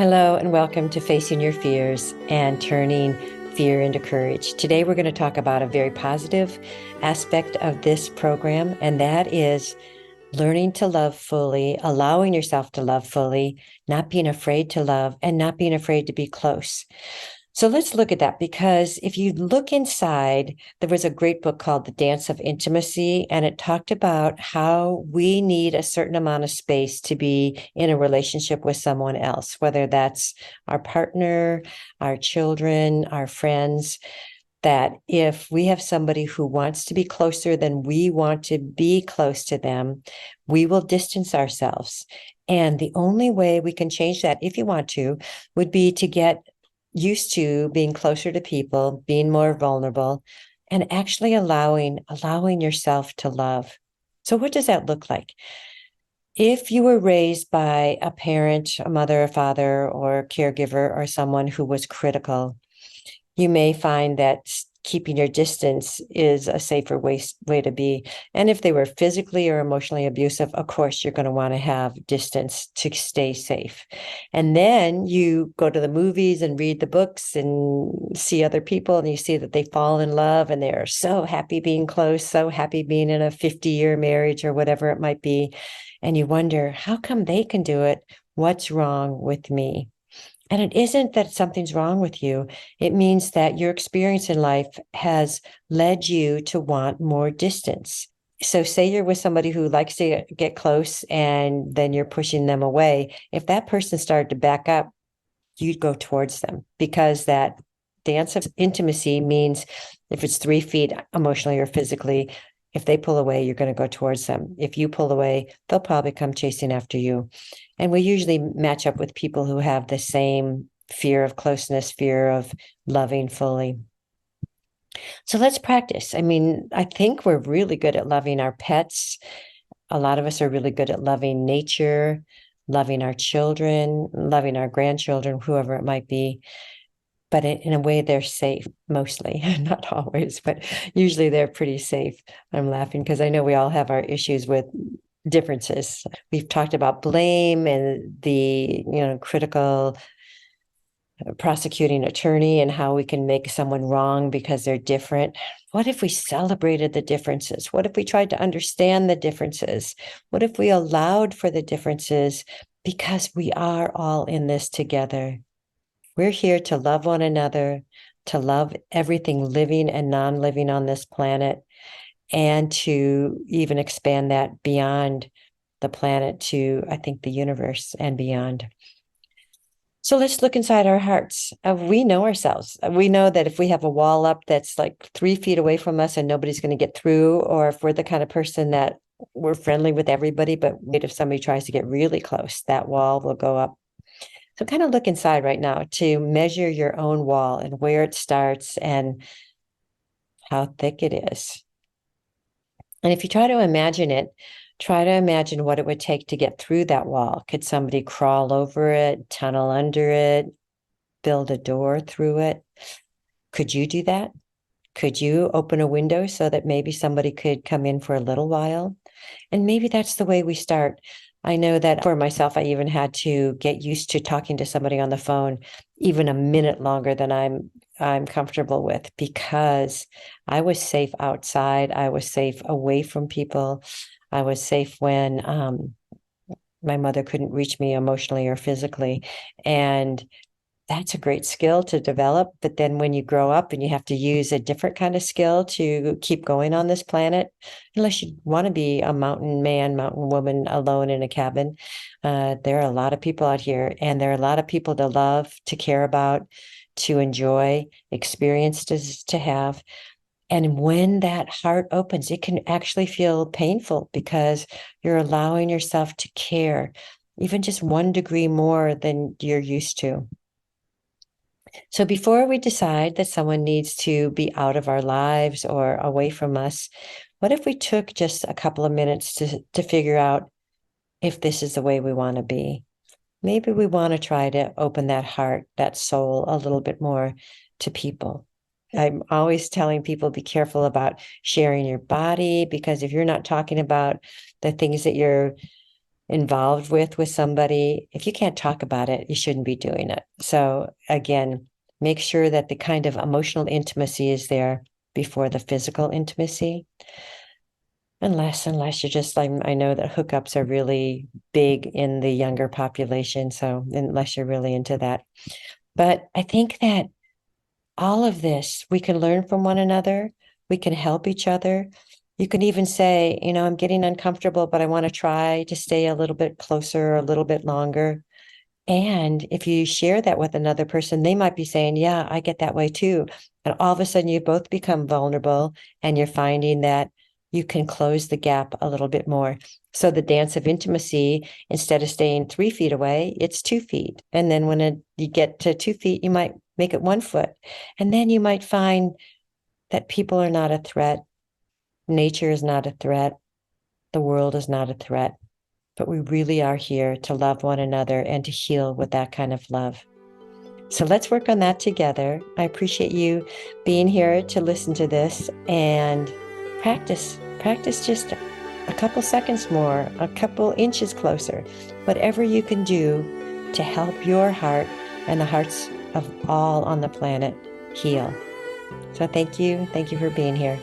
Hello, and welcome to Facing Your Fears and Turning Fear into Courage. Today, we're going to talk about a very positive aspect of this program, and that is learning to love fully, allowing yourself to love fully, not being afraid to love, and not being afraid to be close. So let's look at that, because if you look inside, there was a great book called The Dance of Intimacy, and it talked about how we need a certain amount of space to be in a relationship with someone else, whether that's our partner, our children, our friends. That if we have somebody who wants to be closer than we want to be close to them, we will distance ourselves. And the only way we can change that, if you want to, would be to get used to being closer to people, being more vulnerable, and actually allowing yourself to love. So what does that look like? If you were raised by a parent, a mother, a father, or a caregiver, or someone who was critical, you may find that keeping your distance is a safer way to be. And if they were physically or emotionally abusive, of course, you're going to want to have distance to stay safe. And then you go to the movies and read the books and see other people, and you see that they fall in love and they're so happy being close, so happy being in a 50-year marriage or whatever it might be. And you wonder, how come they can do it? What's wrong with me? And it isn't that something's wrong with you. It means that your experience in life has led you to want more distance. So say you're with somebody who likes to get close and then you're pushing them away. If that person started to back up, you'd go towards them, because that dance of intimacy means if it's 3 feet emotionally or physically, if they pull away, you're going to go towards them. If you pull away, they'll probably come chasing after you. And we usually match up with people who have the same fear of closeness, fear of loving fully. So let's practice. I mean, I think we're really good at loving our pets. A lot of us are really good at loving nature, loving our children, loving our grandchildren, whoever it might be. But in a way, they're safe, mostly, not always, but usually they're pretty safe. I'm laughing because I know we all have our issues with differences. We've talked about blame and the, critical prosecuting attorney and how we can make someone wrong because they're different. What if we celebrated the differences? What if we tried to understand the differences? What if we allowed for the differences, because we are all in this together? We're here to love one another, to love everything living and non-living on this planet, and to even expand that beyond the planet to, I think, the universe and beyond. So let's look inside our hearts. We know ourselves. We know that if we have a wall up that's like 3 feet away from us and nobody's going to get through, or if we're the kind of person that we're friendly with everybody, but if somebody tries to get really close, that wall will go up. So kind of look inside right now to measure your own wall and where it starts and how thick it is. And if you try to imagine it, try to imagine what it would take to get through that wall. Could somebody crawl over it, tunnel under it, build a door through it? Could you do that? Could you open a window so that maybe somebody could come in for a little while? And maybe that's the way we start. I know that for myself, I even had to get used to talking to somebody on the phone even a minute longer than I'm comfortable with, because I was safe outside. I was safe away from people. I was safe when my mother couldn't reach me emotionally or physically. And that's a great skill to develop. But then when you grow up and you have to use a different kind of skill to keep going on this planet, unless you want to be a mountain man, mountain woman alone in a cabin, there are a lot of people out here, and there are a lot of people to love, to care about, to enjoy, experiences to have. And when that heart opens, it can actually feel painful, because you're allowing yourself to care, even just 1 degree more than you're used to. So before we decide that someone needs to be out of our lives or away from us, what if we took just a couple of minutes to figure out if this is the way we want to be? Maybe we want to try to open that heart, that soul a little bit more to people. I'm always telling people, be careful about sharing your body, because if you're not talking about the things that you're involved with somebody, if you can't talk about it, you shouldn't be doing it. So again, make sure that the kind of emotional intimacy is there before the physical intimacy. Unless you're just like, I know that hookups are really big in the younger population. So unless you're really into that. But I think that all of this, we can learn from one another. We can help each other. You can even say, I'm getting uncomfortable, but I want to try to stay a little bit closer, a little bit longer. And if you share that with another person, they might be saying, yeah, I get that way too. And all of a sudden, you both become vulnerable and you're finding that you can close the gap a little bit more. So the dance of intimacy, instead of staying 3 feet away, it's 2 feet. And then when you get to 2 feet, you might make it 1 foot. And then you might find that people are not a threat. Nature is not a threat. The world is not a threat. But we really are here to love one another and to heal with that kind of love. So let's work on that together. I appreciate you being here to listen to this and practice. Practice just a couple seconds more, a couple inches closer, whatever you can do to help your heart and the hearts of all on the planet heal. So thank you. Thank you for being here.